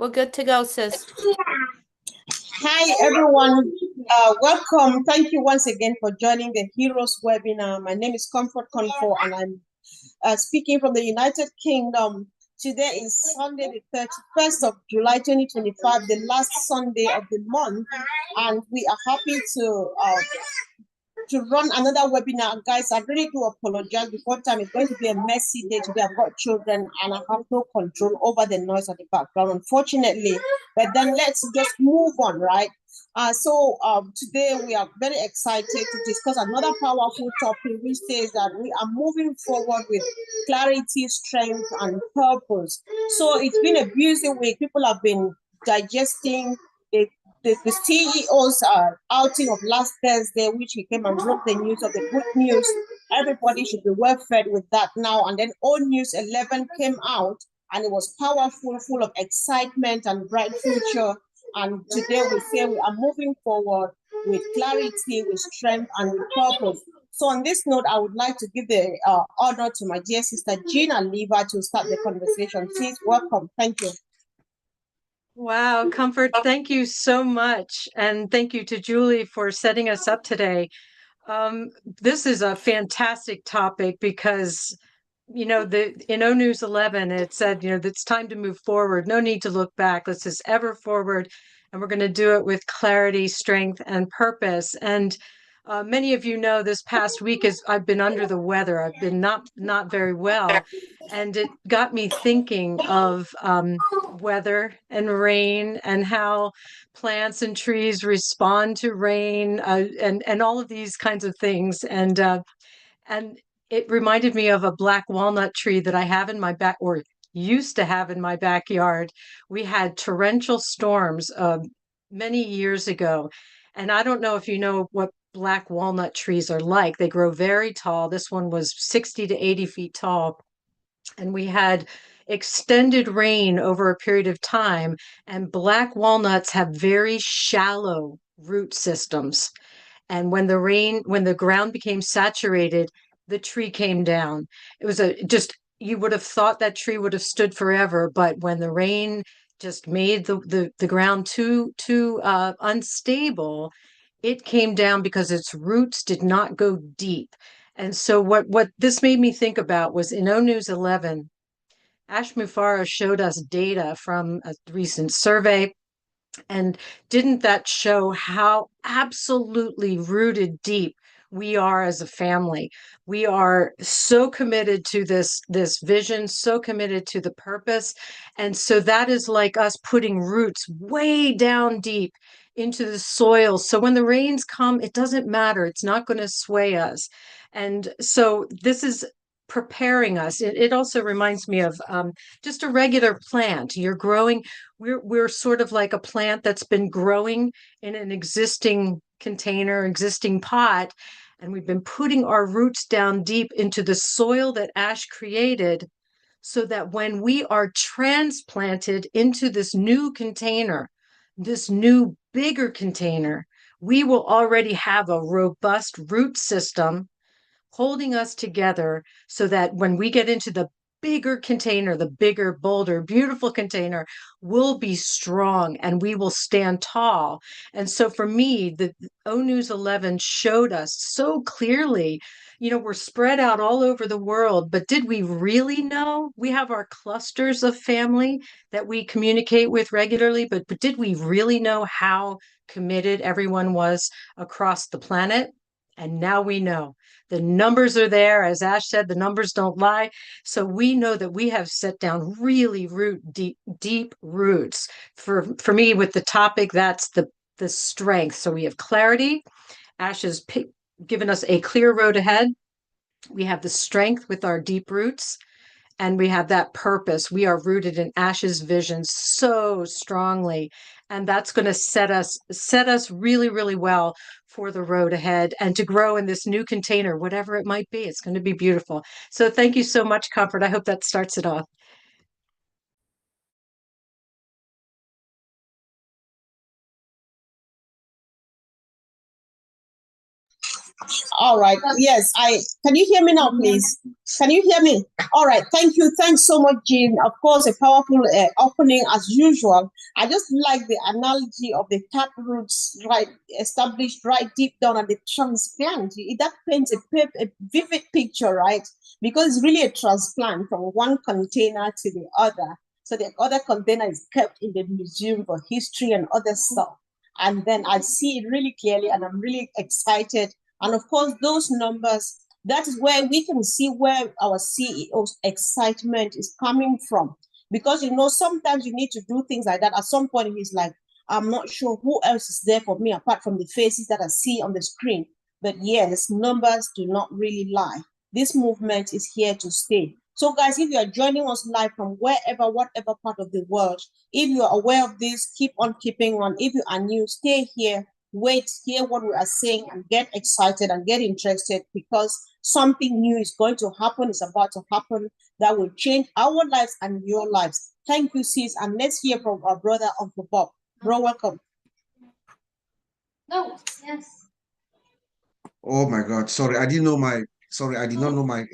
We're good to go, sis. Hi, everyone. Welcome. Thank you once again for joining the Heroes webinar. My name is Comfort Comfort, and I'm speaking from the United Kingdom. Today is Sunday, the 31st of July, 2025, the last Sunday of the month, and we are happy to run another webinar. Guys, I really do apologize before time. It's going to be a messy day today. I've got children and I have no control over the noise at the background, unfortunately. But then let's just move on, right? Today we are very excited to discuss another powerful topic, which says that we are moving forward with clarity, strength, and purpose. So it's been a busy week. People have been digesting the CEO's outing of last Thursday, which he came and broke the news of the good news. Everybody should be well fed with that now. And then All News 11 came out, and it was powerful, full of excitement and bright future. And today we say we are moving forward with clarity, with strength, and with purpose. So on this note, I would like to give the honor to my dear sister Gina Lever to start the conversation. Please welcome. Thank you. Wow, Comfort, thank you so much. And thank you to Julie for setting us up today. This is a fantastic topic because, in O News 11, it said, it's time to move forward. No need to look back. Let's just ever forward. And we're going to do it with clarity, strength, and purpose. And many of you know this past week I've been under the weather. I've been not very well. And it got me thinking of weather and rain and how plants and trees respond to rain and all of these kinds of things. And it reminded me of a black walnut tree that I have in my back, or used to have in my backyard. We had torrential storms many years ago. And I don't know if you know what black walnut trees are like. They grow very tall. This one was 60 to 80 feet tall. And we had extended rain over a period of time. And black walnuts have very shallow root systems. And when the ground became saturated, the tree came down. It was you would have thought that tree would have stood forever, but when the rain just made the ground too unstable, it came down because its roots did not go deep. And so what this made me think about was in O News 11, Ash Mufareh showed us data from a recent survey. And didn't that show how absolutely rooted deep we are as a family? We are so committed to this vision, so committed to the purpose. And so that is like us putting roots way down deep into the soil. So when the rains come, it doesn't matter. It's not going to sway us. And so this is preparing us. It also reminds me of just a regular plant. You're growing. We're sort of like a plant that's been growing in an existing container, existing pot, and we've been putting our roots down deep into the soil that Ash created, so that when we are transplanted into this new container, this new bigger container, we will already have a robust root system holding us together, so that when we get into the bigger container, the bigger, bolder, beautiful container, will be strong and we will stand tall. And so for me, the O News 11 showed us so clearly, we're spread out all over the world, but did we really know? We have our clusters of family that we communicate with regularly, but did we really know how committed everyone was across the planet? And now we know. The numbers are there. As Ash said, the numbers don't lie. So we know that we have set down really deep roots. For me, with the topic, that's the strength. So we have clarity. Ash has given us a clear road ahead. We have the strength with our deep roots. And we have that purpose. We are rooted in Ash's vision so strongly. And that's going to set us really, really well for the road ahead and to grow in this new container, whatever it might be. It's going to be beautiful. So thank you so much, Comfort. I hope that starts it off. All right. Yes, can you hear me now, please? Can you hear me? All right. Thank you. Thanks so much, Jean. Of course, a powerful opening as usual. I just like the analogy of the tap roots, right, established right deep down at the transplant. That paints a vivid picture, right? Because it's really a transplant from one container to the other. So the other container is kept in the museum for history and other stuff. And then I see it really clearly, and I'm really excited. And of course, those numbers, that is where we can see where our CEO's excitement is coming from. Because, sometimes you need to do things like that. At some point, he's like, I'm not sure who else is there for me apart from the faces that I see on the screen. But yes, numbers do not really lie. This movement is here to stay. So, guys, if you are joining us live from wherever, whatever part of the world, if you are aware of this, keep on keeping on. If you are new, stay here, wait, hear what we are saying, and get excited and get interested, because something new is going to happen, is about to happen, that will change our lives and your lives. Thank you, sis. And let's hear from our brother, Uncle Bob. Bro, welcome. No, yes. Oh my God, sorry, I did not know my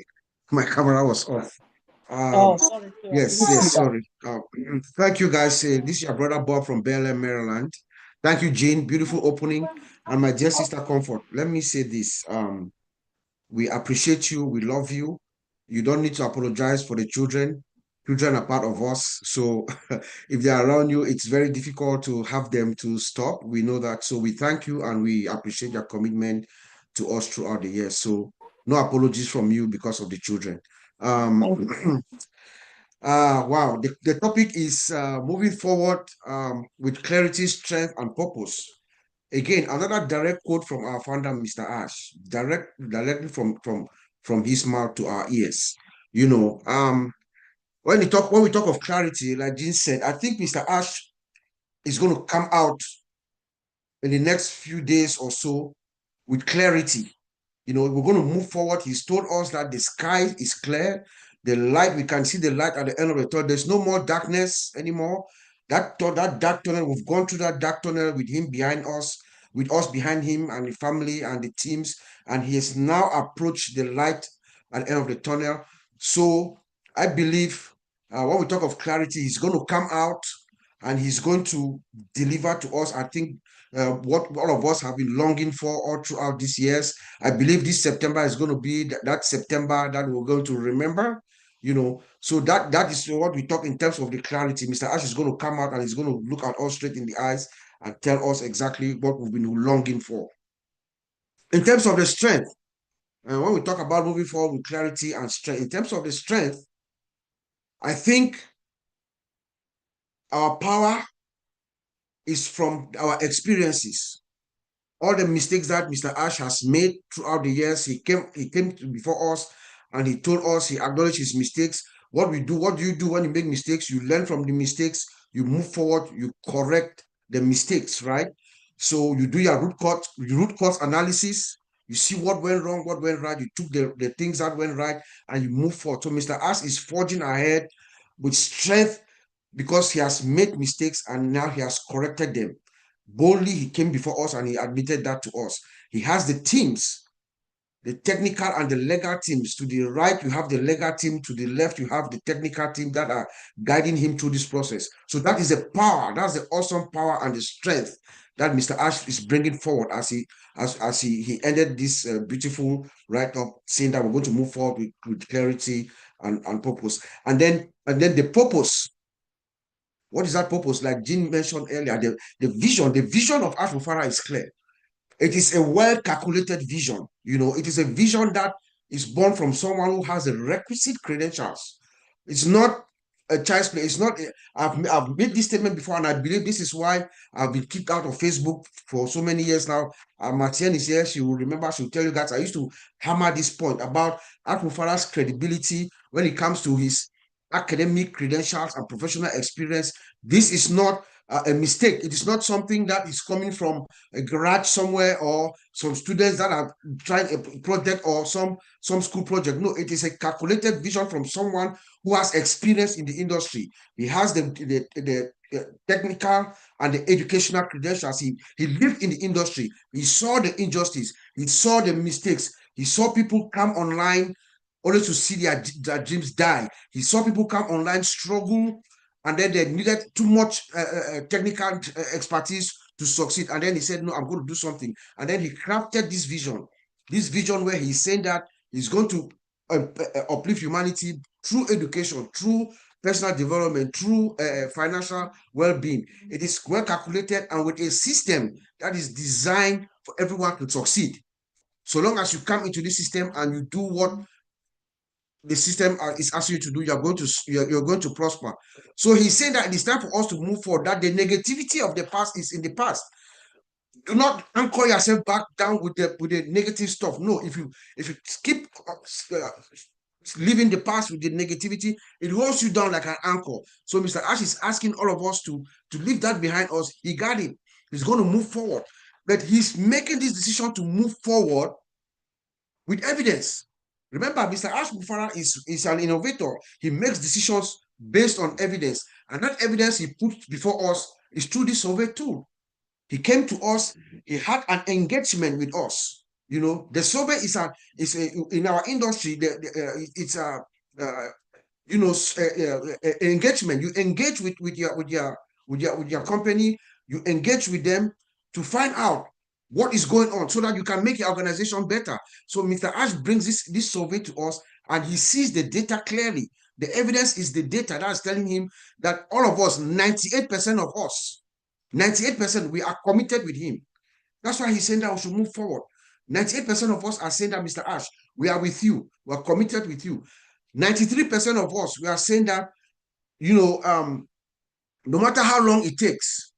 camera was off. Sorry. Yes, sorry. Thank you, guys. This is your brother Bob from Bel Maryland. Thank you, Jane. Beautiful opening. And my dear sister Comfort, let me say this. We appreciate you. We love you. You don't need to apologize for the children. Children are part of us. So if they're around you, it's very difficult to have them to stop. We know that. So we thank you and we appreciate your commitment to us throughout the years. So no apologies from you because of the children. Wow, the topic is moving forward with clarity, strength, and purpose. Again, another direct quote from our founder, Mr. Ash, directly from his mouth to our ears. When we talk of clarity, like Jean said, I think Mr. Ash is going to come out in the next few days or so with clarity. We're going to move forward. He's told us that the sky is clear. The light, we can see the light at the end of the tunnel. There's no more darkness anymore. That dark tunnel, we've gone through that dark tunnel with him behind us, with us behind him and the family and the teams. And he has now approached the light at the end of the tunnel. So I believe when we talk of clarity, he's going to come out and he's going to deliver to us, I think, what all of us have been longing for all throughout these years. I believe this September is going to be that September that we're going to remember, So that is what we talk in terms of the clarity. Mr. Ash is going to come out and he's going to look at us straight in the eyes and tell us exactly what we've been longing for. In terms of the strength, and when we talk about moving forward with clarity and strength, in terms of the strength, I think our power is from our experiences. All the mistakes that Mr. Ash has made throughout the years, he came before us and he told us, he acknowledged his mistakes. What do you do when you make mistakes? You learn from the mistakes, you move forward, you correct the mistakes, right? So you do your root cause analysis, you see what went wrong, what went right, you took the things that went right, and you move forward. So Mr. Ash is forging ahead with strength because he has made mistakes and now he has corrected them. Boldly, he came before us and he admitted that to us. He has the teams, the technical and the legal teams. To the right, you have the legal team. To the left, you have the technical team that are guiding him through this process. So that is the power. That's the awesome power and the strength that Mr. Ash is bringing forward as he ended this beautiful write-up, saying that we're going to move forward with clarity and purpose. And then the purpose. What is that purpose? Like Jean mentioned earlier, the vision of Ash Mufareh is clear. It is a well-calculated vision. It is a vision that is born from someone who has the requisite credentials. It's not a child's play. It's not. I've made this statement before, and I believe this is why I've been kicked out of Facebook for so many years now. Martienne is here. She will remember. She'll tell you guys. I used to hammer this point about Ash Mufareh's credibility when it comes to his academic credentials and professional experience. This is not a mistake. It is not something that is coming from a garage somewhere or some students that are trying a project or some school project. No, it is a calculated vision from someone who has experience in the industry. He has the technical and the educational credentials. He lived in the industry. He saw the injustice. He saw the mistakes. He saw people come online only to see their dreams die. He saw people come online, struggle, and then they needed too much technical expertise to succeed. And then he said, no, I'm going to do something. And then he crafted this vision where he's saying that he's going to uplift humanity through education, through personal development, through financial well-being. It is well calculated and with a system that is designed for everyone to succeed. So long as you come into this system and you do what the system is asking you to do, you're going to prosper. So he's saying that it is time for us to move forward, that the negativity of the past is in the past. Do not anchor yourself back down with the negative stuff. No, if you keep living the past with the negativity, it holds you down like an anchor. So Mr. Ash is asking all of us to leave that behind us. He got it. He's going to move forward. But he's making this decision to move forward with evidence. Remember, Mr. Ash Mufareh is an innovator. He makes decisions based on evidence. And that evidence he puts before us is through this survey tool. He came to us. He had an engagement with us. You know, the survey is in our industry. It's a engagement. You engage with your company. You engage with them to find out what is going on so that you can make your organization better. So Mr. Ash brings this survey to us, and he sees the data clearly. The evidence is the data that's telling him that all of us, 98% of us, 98%, we are committed with him. That's why he's saying that we should move forward. 98% of us are saying that, Mr. Ash, we are with you. We are committed with you. 93% of us, we are saying that, no matter how long it takes,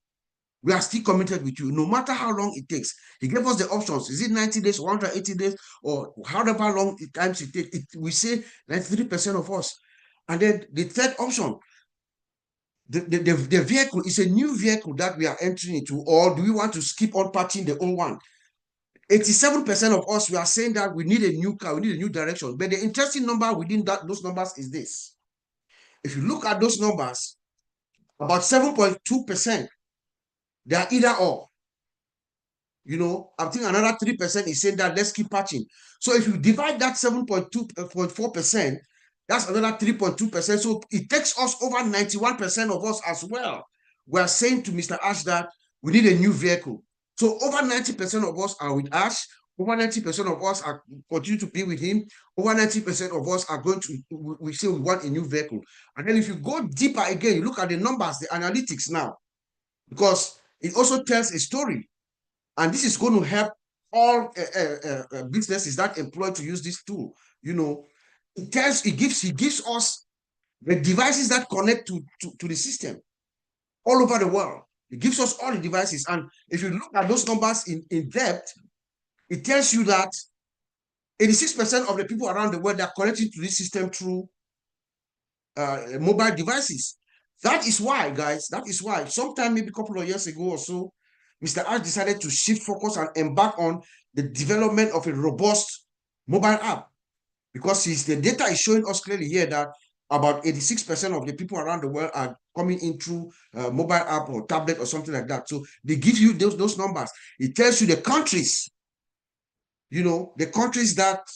we are still committed with you, no matter how long it takes. He gave us the options. Is it 90 days, 180 days, or however long times it takes? We say 93% of us. And then the third option, the vehicle is a new vehicle that we are entering into, or do we want to keep on patching the old one? 87% of us, we are saying that we need a new car, we need a new direction. But the interesting number within those numbers is this. If you look at those numbers, about 7.2%, they are either or. I think another 3% is saying that let's keep patching. So if you divide that 7.4%, that's another 3.2%. So it takes us over 91% of us as well. We are saying to Mr. Ash that we need a new vehicle. So over 90% of us are with Ash. Over 90% of us are continue to be with him. Over 90% of us are going to, we say we want a new vehicle. And then if you go deeper again, you look at the numbers, the analytics now, because it also tells a story. And this is going to help all businesses that employ to use this tool. He gives us the devices that connect to the system all over the world. It gives us all the devices. And if you look at those numbers in depth, it tells you that 86% of the people around the world are connected to this system through mobile devices. That is why, guys, sometime maybe a couple of years ago or so, Mr. Ash decided to shift focus and embark on the development of a robust mobile app, because the data is showing us clearly here that about 86% of the people around the world are coming in through mobile app or tablet or something like that. So they give you those numbers. It tells you the countries, the countries that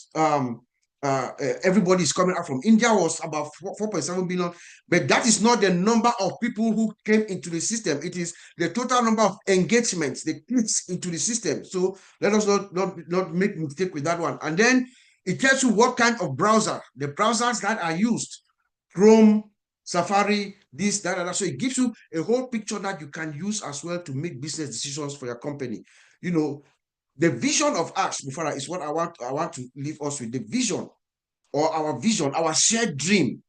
everybody is coming out from. India was about 4.7 billion, but that is not the number of people who came into the system. It is the total number of engagements, the clicks into the system. So let us not make mistake with that one. And then it tells you what kind of browser, the browsers that are used, Chrome, Safari, this, that. So it gives you a whole picture that you can use as well to make business decisions for your company. The vision of Ash Mufareh is what I want to leave us with. The vision, or our vision, our shared dream,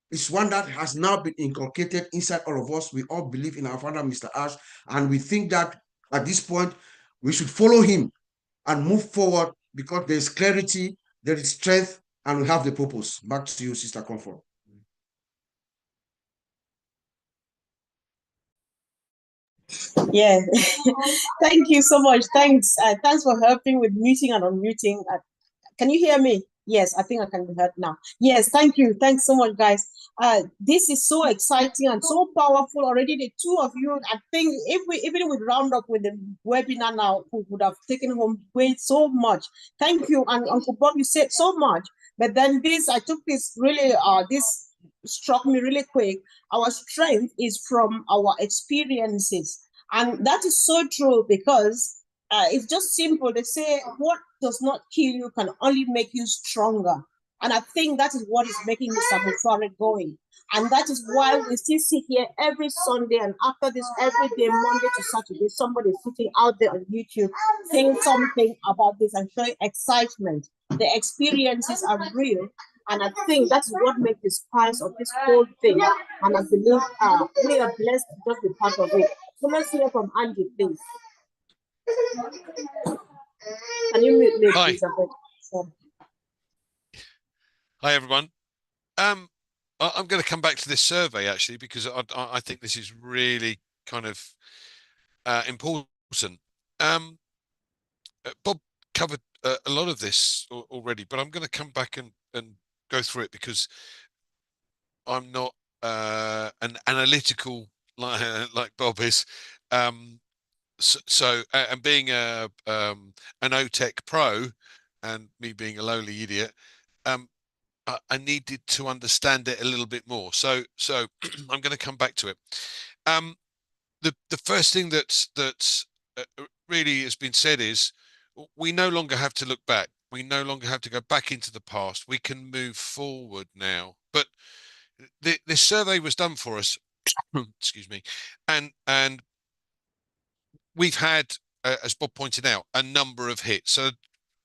is one that has now been inculcated inside all of us. We all believe in our founder, Mr. Ash, and we think that at this point, we should follow him and move forward, because there is clarity, there is strength, and we have the purpose. Back to you, Sister Comfort. Yeah, thank you so much. Thanks for helping with muting and unmuting. Can you hear me? Yes, I think I can be heard now. Yes, thank you. Thanks so much, guys. This is so exciting and so powerful already. The two of you, I think, if we even we round up with the webinar now, we would have taken home way so much. Thank you, and Uncle Bob, you said so much. But then this, I took this really, this struck me really quick. Our strength is from our experiences, and that is so true because it's just simple. They say what does not kill you can only make you stronger. And I think that is what is making Mr. Mufareh going. And that is why we still sit here every Sunday, and after this, every day, Monday to Saturday, somebody sitting out there on YouTube saying something about this and showing excitement. The experiences are real. And I think that's what makes the spice of this whole thing. And I believe we are blessed to just be part of it. So let's hear from Andy, please. Can you mute me, please? Hi, everyone. I'm going to come back to this survey, actually, because I think this is really kind of important. Bob covered a lot of this already, but I'm going to come back and go through it because I'm not an analytical like Bob is. So and being an OTech pro and me being a lowly idiot, I needed to understand it a little bit more. So I'm going to come back to it. The first thing that's really has been said is we no longer have to look back. We no longer have to go back into the past. We can move forward now. But this survey was done for us, excuse me, and we've had, as Bob pointed out, a number of hits. So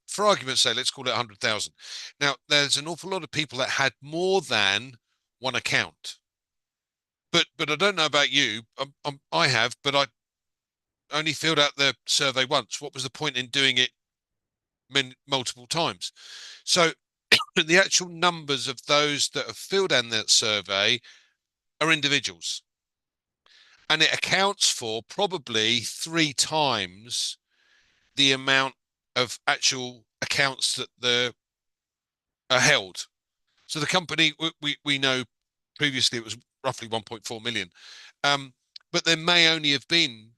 for argument's sake, let's call it 100,000. Now, there's an awful lot of people that had more than one account. But I don't know about you. I have, but I only filled out the survey once. What was the point in doing it multiple times? So the actual numbers of those that have filled in that survey are individuals. And it accounts for probably 3 times the amount of actual accounts that are held. So the company, we know previously it was roughly 1.4 million. But there may only have been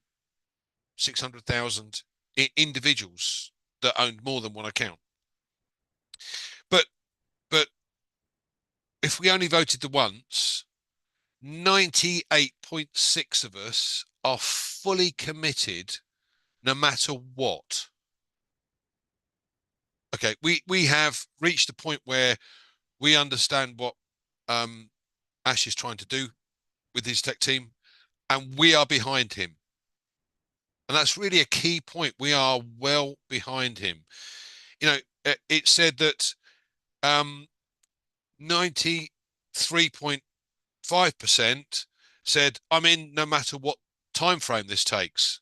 600,000 individuals that owned more than one account. But if we only voted the once, 98.6 of us are fully committed no matter what. Okay, we have reached a point where we understand what Ash is trying to do with his tech team, and we are behind him. And that's really a key point. We are well behind him. You know, it said that 93.5% said, I'm in no matter what time frame this takes.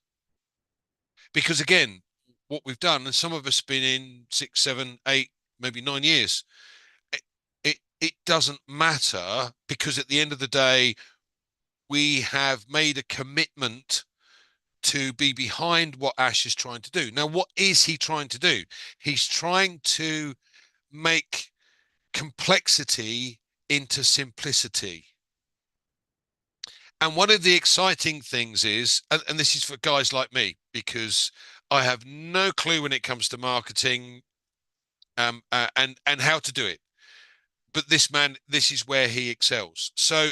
Because again, what we've done, and some of us have been in 6, 7, 8, maybe 9 years, it doesn't matter, because at the end of the day, we have made a commitment to be behind what Ash is trying to do. Now, what is he trying to do? He's trying to make complexity into simplicity. And one of the exciting things is, and this is for guys like me, because I have no clue when it comes to marketing and how to do it. But this man, this is where he excels. So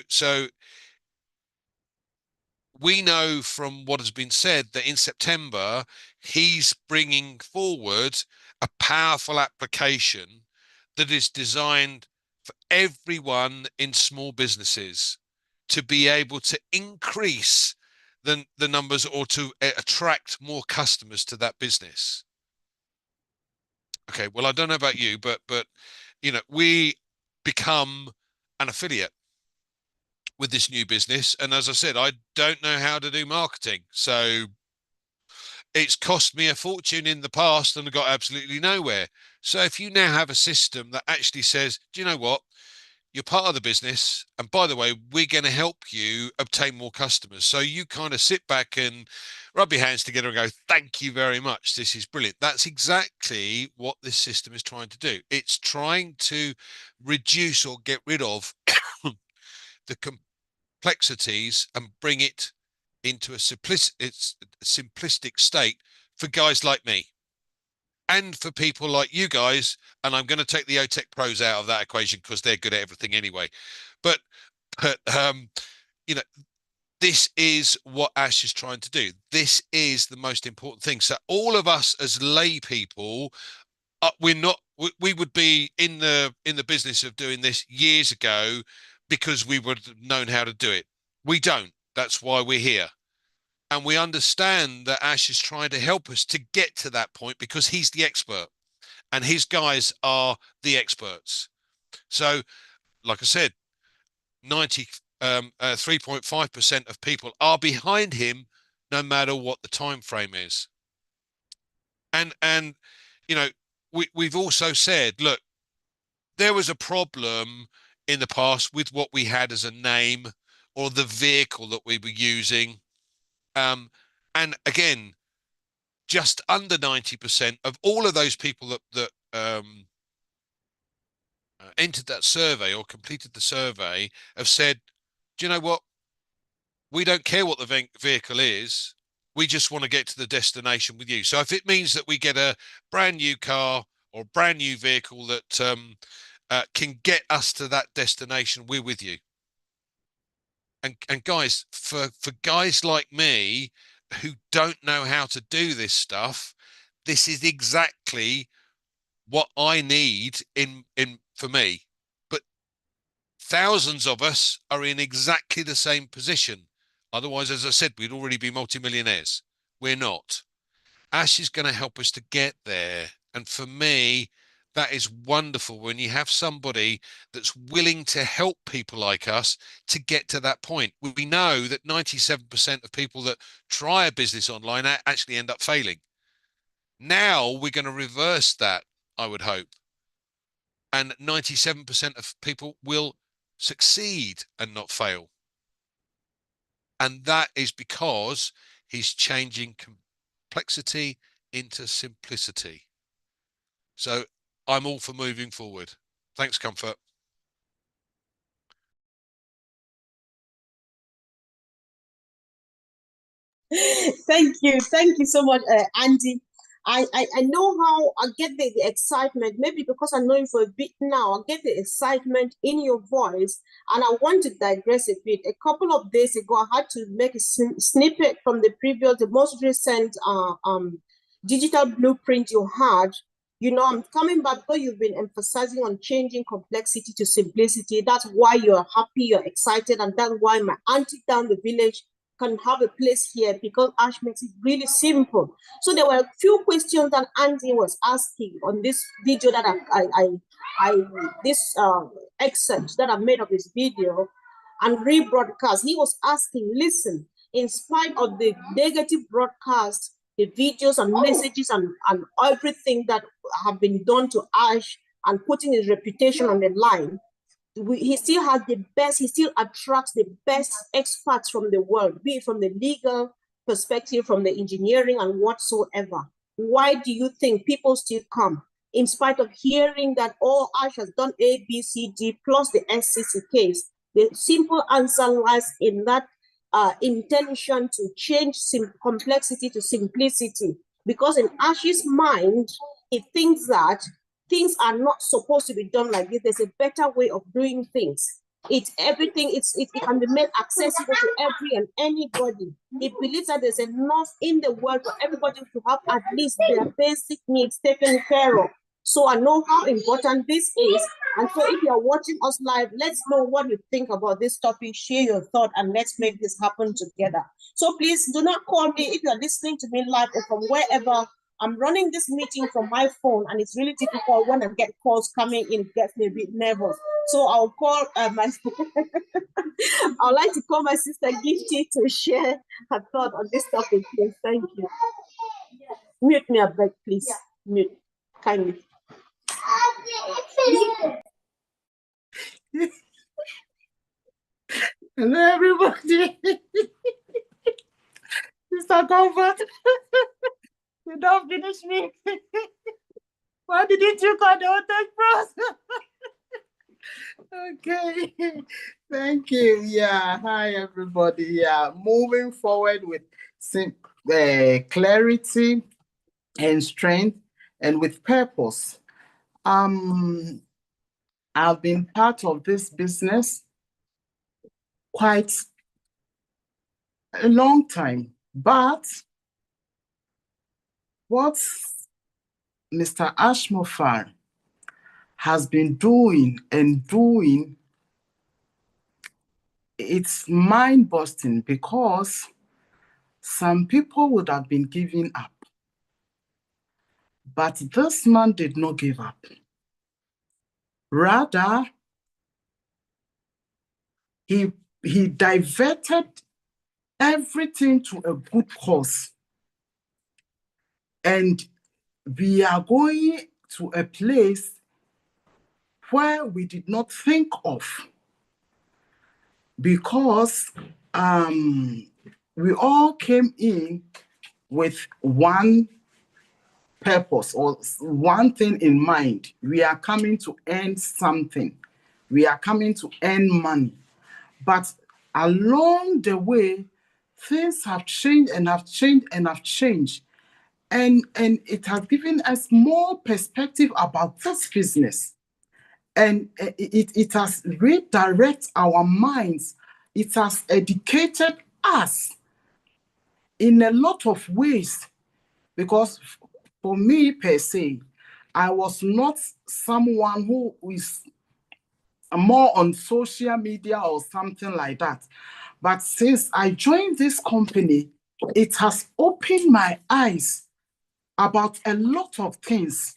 we know from what has been said that in September, he's bringing forward a powerful application that is designed for everyone in small businesses to be able to increase the numbers, or to attract more customers to that business. Okay, well, I don't know about you, but you know, we become an affiliate with this new business. And as I said, I don't know how to do marketing. So it's cost me a fortune in the past and I got absolutely nowhere. So if you now have a system that actually says, do you know what? You're part of the business. And by the way, we're going to help you obtain more customers. So you kind of sit back and rub your hands together and go, thank you very much. This is brilliant. That's exactly what this system is trying to do. It's trying to reduce or get rid of the complexities and bring it into a simplistic state for guys like me and for people like you guys. And I'm going to take the OTEC pros out of that equation because they're good at everything anyway. But you know, this is what Ash is trying to do. This is the most important thing. So all of us as lay people, we're not. We would be in the business of doing this years ago because we would have known how to do it. We don't. That's why we're here. And we understand that Ash is trying to help us to get to that point because he's the expert and his guys are the experts. So, like I said, 3.5% of people are behind him no matter what the time frame is. And you know, we've also said, look, there was a problem in the past with what we had as a name or the vehicle that we were using. And again, just under 90% of all of those people that entered that survey or completed the survey have said, do you know what? We don't care what the vehicle is. We just want to get to the destination with you. So if it means that we get a brand new car or brand new vehicle that can get us to that destination, we're with you. And guys, for guys like me who don't know how to do this stuff, this is exactly what I need in for me. But thousands of us are in exactly the same position. Otherwise, as I said, we'd already be multimillionaires. We're not. Ash is going to help us to get there. And for me, that is wonderful when you have somebody that's willing to help people like us to get to that point. We know that 97% of people that try a business online actually end up failing. Now we're going to reverse that, I would hope. And 97% of people will succeed and not fail. And that is because he's changing complexity into simplicity. So I'm all for moving forward. Thanks, Comfort. Thank you so much, Andy. I know how I get the excitement, maybe because I know you for a bit now. I get the excitement in your voice, and I want to digress a bit. A couple of days ago, I had to make a snippet from the most recent digital blueprint you had. You know, I'm coming back because you've been emphasizing on changing complexity to simplicity. That's why you're happy, you're excited, and that's why my auntie down the village can have a place here, because Ash makes it really simple. So there were a few questions that Andy was asking on this video that this excerpt that I made of his video and rebroadcast. He was asking, listen, in spite of the negative broadcast, the videos and messages and everything that have been done to Ash and putting his reputation on the line, he still has the best, he still attracts the best experts from the world, be it from the legal perspective, from the engineering and whatsoever. Why do you think people still come? In spite of hearing that, oh, Ash has done A, B, C, D, plus the SCC case, the simple answer lies in that intention to change complexity to simplicity. Because in Ash's mind, he thinks that things are not supposed to be done like this. There's a better way of doing things. It can be made accessible to every and anybody. He believes that there's enough in the world for everybody to have at least their basic needs taken care of. So I know how important this is. And so if you're watching us live, let's know what you think about this topic. Share your thought and let's make this happen together. So please do not call me if you're listening to me live or from wherever. I'm running this meeting from my phone, and it's really difficult when I get calls coming in. It gets me a bit nervous. So I'll call my I'd like to call my sister Gifty to share her thought on this topic. Please. Thank you. Mute me, I beg, please. Mute, kindly. Hello, everybody. Mr. Comfort, you don't finish me. Why didn't you call the OTEC pros? Okay. Thank you. Yeah. Hi, everybody. Yeah. Moving forward with clarity and strength and with purpose. I've been part of this business quite a long time, but what Mr. Ash Mufareh has been doing, it's mind-busting, because some people would have been giving up. But this man did not give up. Rather, he diverted everything to a good cause. And we are going to a place where we did not think of, because we all came in with one purpose or one thing in mind. We are coming to earn something. We are coming to earn money. But along the way, things have changed and have changed and have changed. And it has given us more perspective about this business. And it has redirected our minds. It has educated us in a lot of ways. Because for me, per se, I was not someone who is more on social media or something like that. But since I joined this company, it has opened my eyes about a lot of things.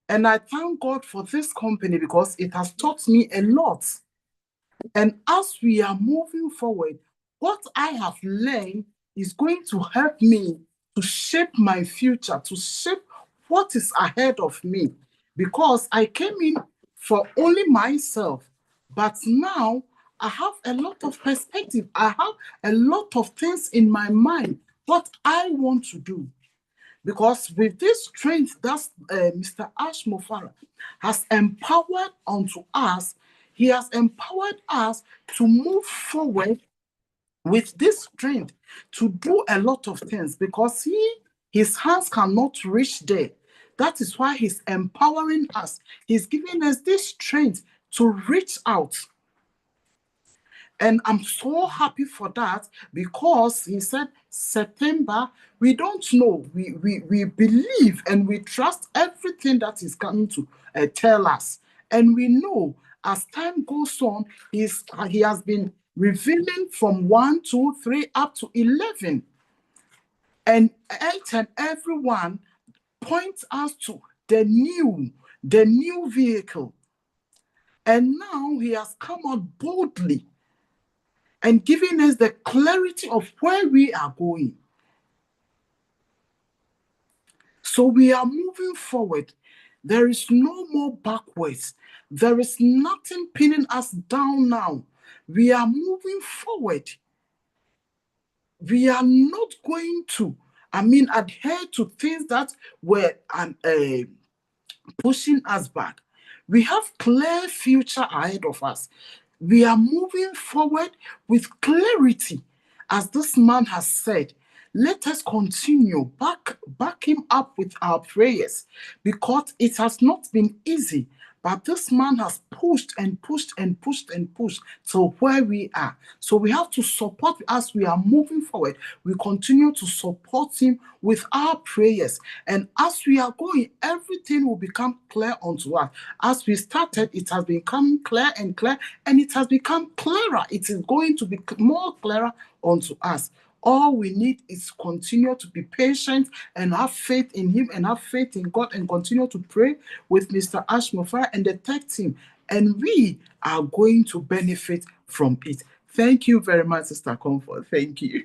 And I thank God for this company, because it has taught me a lot. And as we are moving forward, what I have learned is going to help me to shape my future, to shape what is ahead of me. Because I came in for only myself, but now I have a lot of perspective. I have a lot of things in my mind, what I want to do. Because with this strength that Mr. Ash Mufareh has empowered unto us, he has empowered us to move forward with this strength to do a lot of things, because his hands cannot reach there. That is why he's empowering us. He's giving us this strength to reach out. And I'm so happy for that, because he said September, we don't know. We believe and we trust everything that is coming to tell us. And we know as time goes on, he has been revealing from 1, 2, 3 up to 11. And each and every one points us to the new vehicle. And now he has come out boldly and giving us the clarity of where we are going. So we are moving forward. There is no more backwards. There is nothing pinning us down now. We are moving forward. We are not going to, adhere to things that were pushing us back. We have clear future ahead of us. We are moving forward with clarity. As this man has said, let us continue, back him up with our prayers, because it has not been easy. But this man has pushed and pushed and pushed and pushed to where we are. So we have to support as we are moving forward. We continue to support him with our prayers. And as we are going, everything will become clear unto us. As we started, it has become clear and clear, and it has become clearer. It is going to be more clearer unto us. All we need is continue to be patient and have faith in him and have faith in God, and continue to pray with Mr. Ash Mufareh and the tech team. And we are going to benefit from it. Thank you very much, Sister Comfort. Thank you.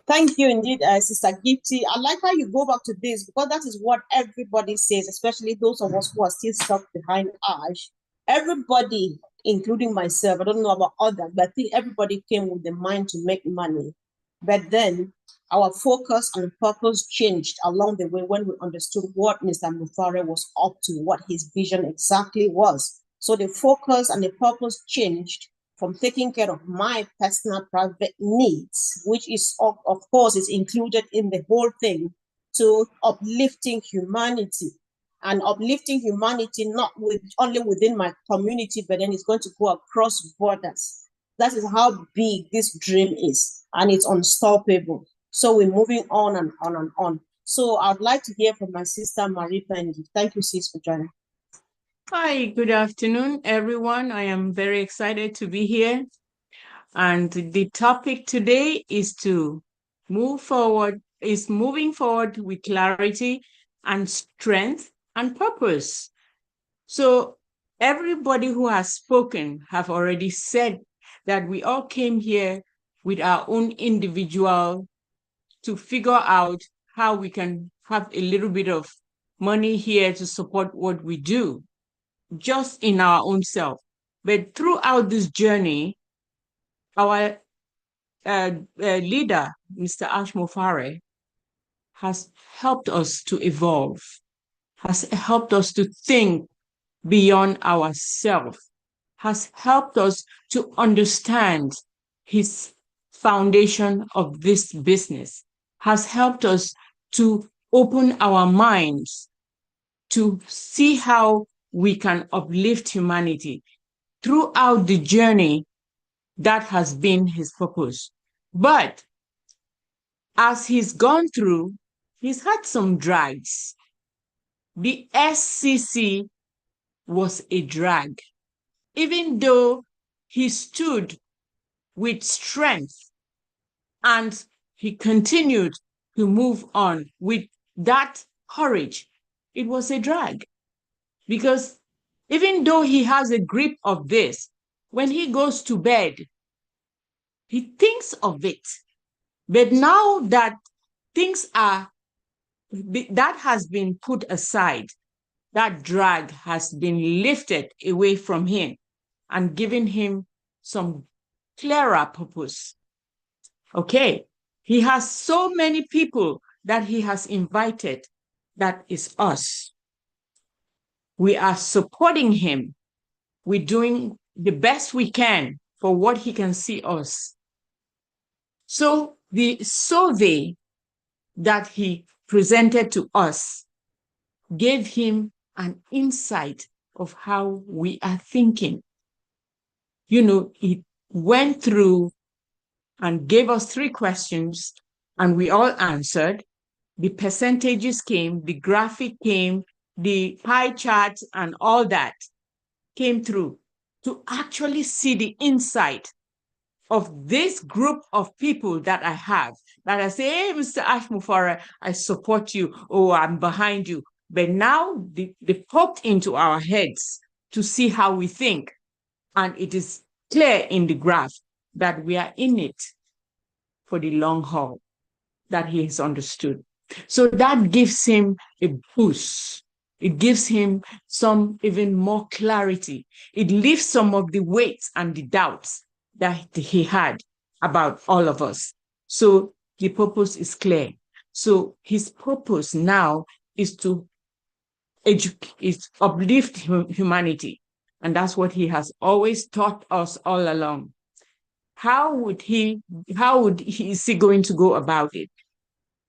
Thank you indeed, Sister Gifty. I like how you go back to this, because that is what everybody says, especially those of us who are still stuck behind Ash. Everybody, including myself, I don't know about others, but I think everybody came with the mind to make money. But then our focus and purpose changed along the way when we understood what Mr. Mufareh was up to, what his vision exactly was. So the focus and the purpose changed from taking care of my personal private needs, which is, of course, is included in the whole thing, to uplifting humanity. And uplifting humanity not only within my community, but then it's going to go across borders. That is how big this dream is, and it's unstoppable. So we're moving on and on and on. So I'd like to hear from my sister, Marie Pendi. Thank you, sis, for joining. Hi, good afternoon, everyone. I am very excited to be here. And the topic today is moving forward with clarity and strength and purpose. So everybody who has spoken have already said that we all came here with our own individual to figure out how we can have a little bit of money here to support what we do, just in our own self. But throughout this journey, our leader, Mr. Ash Mufareh, has helped us to evolve, has helped us to think beyond ourselves, has helped us to understand his foundation of this business, has helped us to open our minds to see how we can uplift humanity. Throughout the journey, that has been his purpose. But as he's gone through, he's had some drags. The SCC was a drag. Even though he stood with strength and he continued to move on with that courage, it was a drag. Because even though he has a grip of this, when he goes to bed, he thinks of it. But now that that has been put aside, that drag has been lifted away from him and given him some clearer purpose. Okay, he has so many people that he has invited. That is us. We are supporting him. We're doing the best we can for what he can see us. So the survey that he presented to us gave him an insight of how we are thinking. You know, he went through and gave us 3 questions, and we all answered. The percentages came, the graphic came, the pie chart and all that came through to actually see the insight of this group of people that I have, that I say, hey, Mr. Ash Mufareh, I support you, oh, I'm behind you. But now they popped into our heads to see how we think. And it is clear in the graph that we are in it for the long haul, that he has understood. So that gives him a boost. It gives him some even more clarity. It lifts some of the weights and the doubts that he had about all of us. So the purpose is clear. So his purpose now is to uplift humanity. And that's what he has always taught us all along. Is he going to go about it?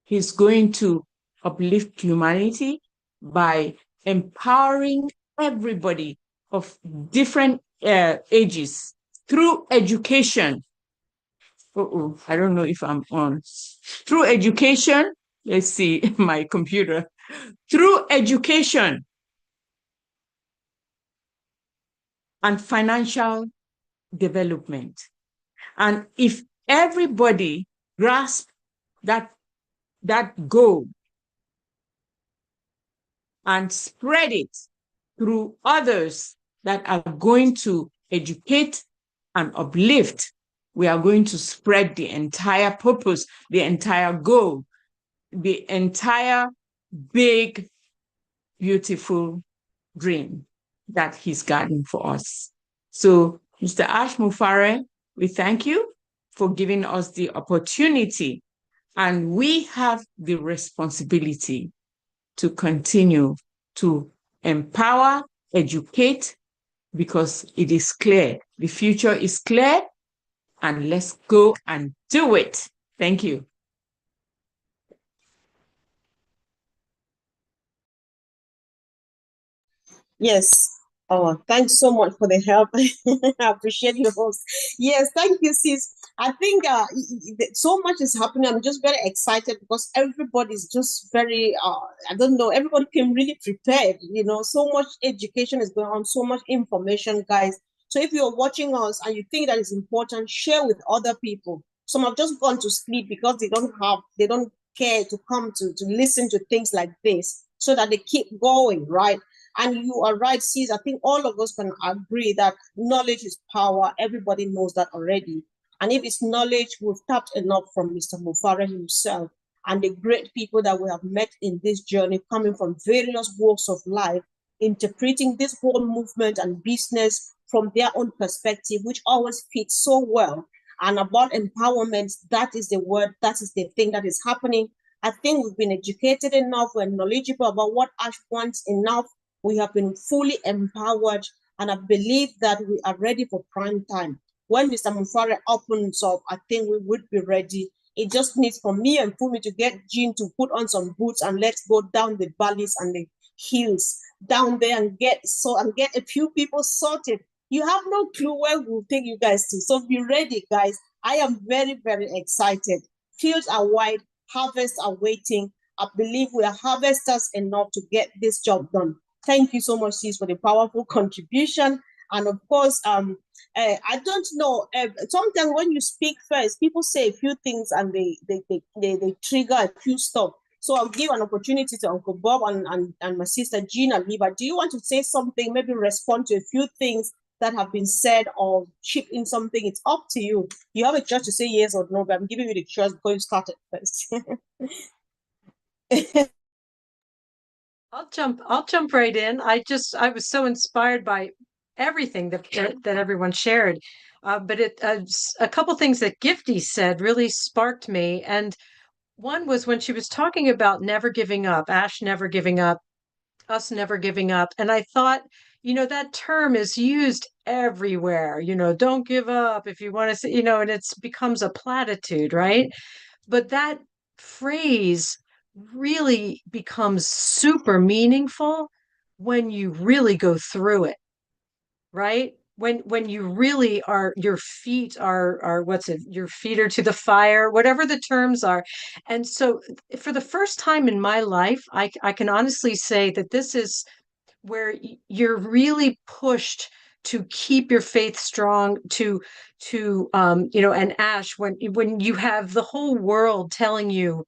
He's going to uplift humanity by empowering everybody of different ages through education. I don't know if I'm on. Through education, let's see my computer. Through education and financial development. And if everybody grasps that goal and spread it through others that are going to educate and uplift, we are going to spread the entire purpose, the entire goal, the entire big, beautiful dream that he's gotten for us. So, Mr. Ash Mufareh, we thank you for giving us the opportunity And we have the responsibility to continue to empower, educate, because it is clear. The future is clear, and let's go and do it. Thank you. Yes. Oh, thanks so much for the help. I appreciate your host. Yes, thank you, sis. I think so much is happening. I'm just very excited because everybody's just very, I don't know, everybody came really prepared. So much education is going on, so much information, guys. So if you're watching us and you think that is important, share with other people. Some have just gone to sleep because they don't care to come to listen to things like this so that they keep going, right? And you are right, sis. I think all of us can agree that knowledge is power. Everybody knows that already. And if it's knowledge, we've tapped enough from Mr. Mufareh himself and the great people that we have met in this journey, coming from various walks of life, interpreting this whole movement and business from their own perspective, which always fits so well. And about empowerment, that is the word, that is the thing that is happening. I think we've been educated enough, we're knowledgeable about what Ash wants enough. We have been fully empowered, and I believe that we are ready for prime time. When Mr. Mufareh opens up, I think we would be ready. It just needs for me and Fumi to get Jean to put on some boots and let's go down the valleys and the hills down there and get a few people sorted. You have no clue where we'll take you guys to. So be ready, guys. I am very, very excited. Fields are wide, harvests are waiting. I believe we are harvesters enough to get this job done. Thank you so much, sis, for the powerful contribution. And of course, I don't know. Sometimes when you speak first, people say a few things and they trigger a few stuff. So I'll give an opportunity to Uncle Bob and my sister Gina Liba. Do you want to say something? Maybe respond to a few things that have been said or chip in something. It's up to you. You have a choice to say yes or no, but I'm giving you the choice because you started first. I'll jump right in. I was so inspired by everything that everyone shared. But a couple things that Gifty said really sparked me. And one was when she was talking about never giving up, Ash never giving up, us never giving up. And I thought, that term is used everywhere, don't give up if you want to say, and it becomes a platitude, right? But that phrase really becomes super meaningful when you really go through it, right? When you really are, your feet are what's it, your feet are to the fire, whatever the terms are. And so for the first time in my life, I can honestly say that this is where you're really pushed to keep your faith strong, and Ash, when you have the whole world telling you,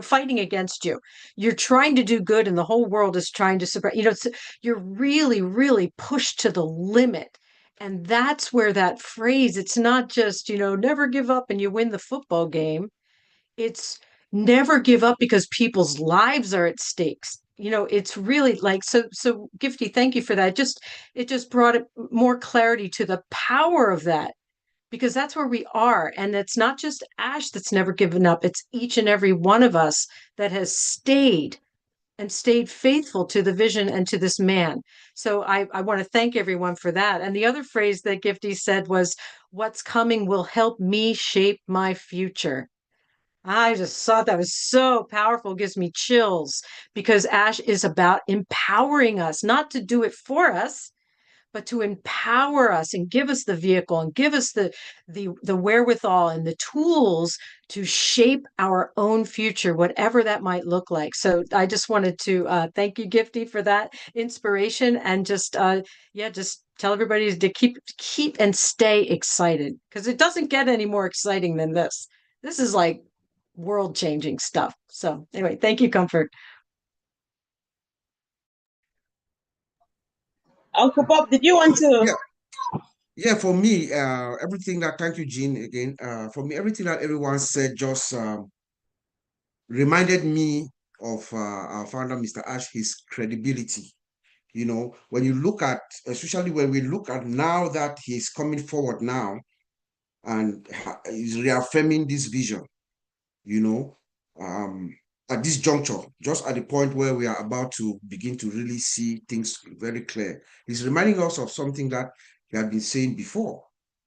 fighting against you, you're trying to do good and the whole world is trying to suppress, you're really, really pushed to the limit. And that's where that phrase, it's not just, never give up and you win the football game. It's never give up because people's lives are at stakes. It's really like, so Gifty, thank you for that. It just brought more clarity to the power of that, because that's where we are. And it's not just Ash that's never given up. It's each and every one of us that has stayed faithful to the vision and to this man. So I want to thank everyone for that. And the other phrase that Gifty said was, what's coming will help me shape my future. I just thought that was so powerful, gives me chills, because Ash is about empowering us, not to do it for us, but to empower us and give us the vehicle and give us the wherewithal and the tools to shape our own future, whatever that might look like. So I just wanted to thank you, Gifty, for that inspiration, and just tell everybody to keep and stay excited, because it doesn't get any more exciting than this. This is like world-changing stuff. So anyway, thank you, Comfort. Uncle Bob, did you want to? Yeah, for me, everything that, thank you, Jean, again. For me, everything that everyone said just reminded me of our founder, Mr. Ash, his credibility. When you look at, especially when we look at now that he's coming forward now and is reaffirming this vision, you know, at this juncture, just at the point where we are about to begin to really see things very clear. He's reminding us of something that he had been saying before,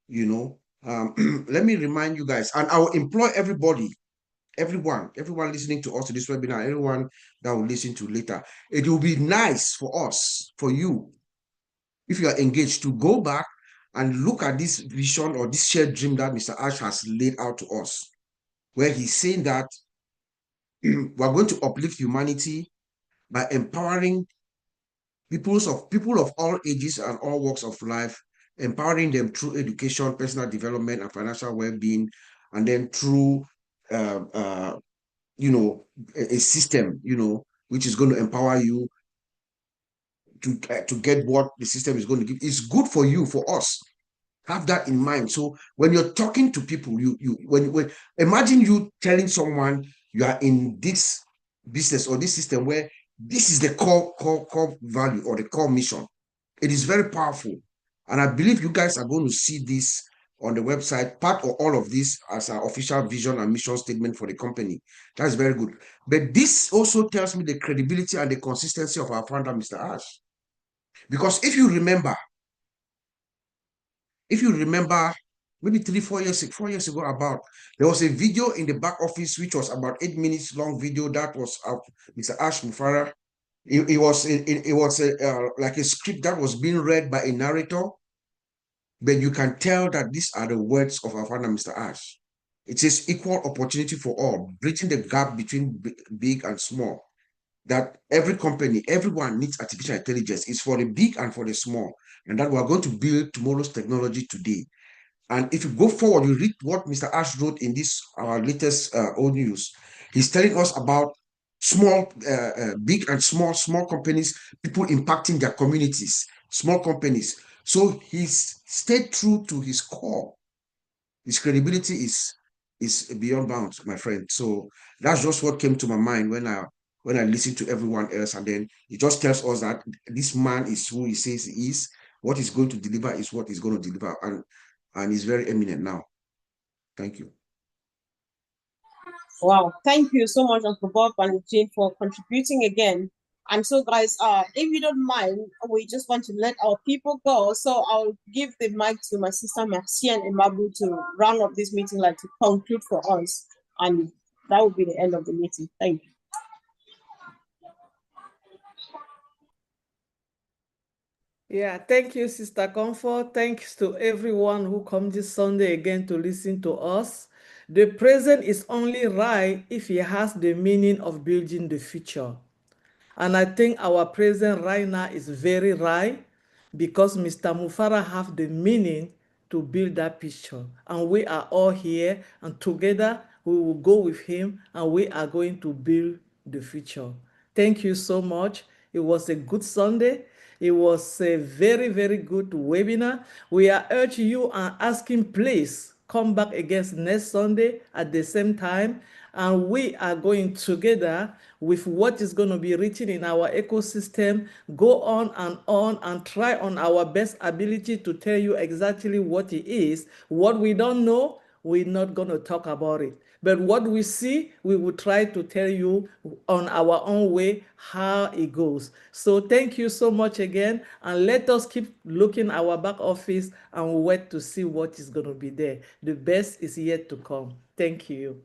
you know. Let me remind you guys, and I will employ everybody, everyone listening to us to this webinar, everyone that will listen to later. It will be nice for us, for you, if you are engaged, to go back and look at this vision or this shared dream that Mr. Ash has laid out to us, where he's saying that we're going to uplift humanity by empowering people of all ages and all walks of life, empowering them through education, personal development, and financial well-being, and then through you know, a system, you know, which is going to empower you to get what the system is going to give. It's good for you, for us. Have that in mind. So when you're talking to people, when imagine you telling someone you are in this business or this system where this is the core value or the core mission. It is very powerful. And I believe you guys are going to see this on the website, part of all of this as our official vision and mission statement for the company. That's very good. But this also tells me the credibility and the consistency of our founder, Mr. Ash. Because if you remember, maybe 4 years ago, about there was a video in the back office which was about 8 minutes long video that was of Mr. Ash Mufareh. It was like a script that was being read by a narrator, but you can tell that these are the words of our founder, Mr. Ash. It says equal opportunity for all, bridging the gap between big and small. That every company, everyone needs artificial intelligence. It's for the big and for the small, and that we're going to build tomorrow's technology today. And if you go forward, you read what Mr. Ash wrote in this our latest old news. He's telling us about small, big and small companies, people impacting their communities, small companies. So he's stayed true to his core. His credibility is beyond bounds, my friend. So that's just what came to my mind when I listened to everyone else, and then it just tells us that this man is who he says he is. What he's going to deliver is what he's going to deliver, and he's very eminent now. Thank you. Wow, thank you so much, Uncle Bob and Jane, for contributing again. And so, guys, if you don't mind, we just want to let our people go. So I'll give the mic to my sister Merci and Imabu to round up this meeting, like to conclude for us. And that will be the end of the meeting. Thank you. Yeah, thank you, Sister Comfort. Thanks to everyone who come this Sunday again to listen to us. The present is only right if it has the meaning of building the future. And I think our present right now is very right because Mr. Mufareh have the meaning to build that picture. And we are all here, and together we will go with him, and we are going to build the future. Thank you so much. It was a good Sunday. It was a very, very good webinar. We are urging you and asking, please come back again next Sunday at the same time. And we are going together with what is going to be written in our ecosystem, go on and try on our best ability to tell you exactly what it is. What we don't know, we're not going to talk about it. But what we see, we will try to tell you on our own way how it goes. So thank you so much again. And let us keep looking our back office and wait to see what is going to be there. The best is yet to come. Thank you.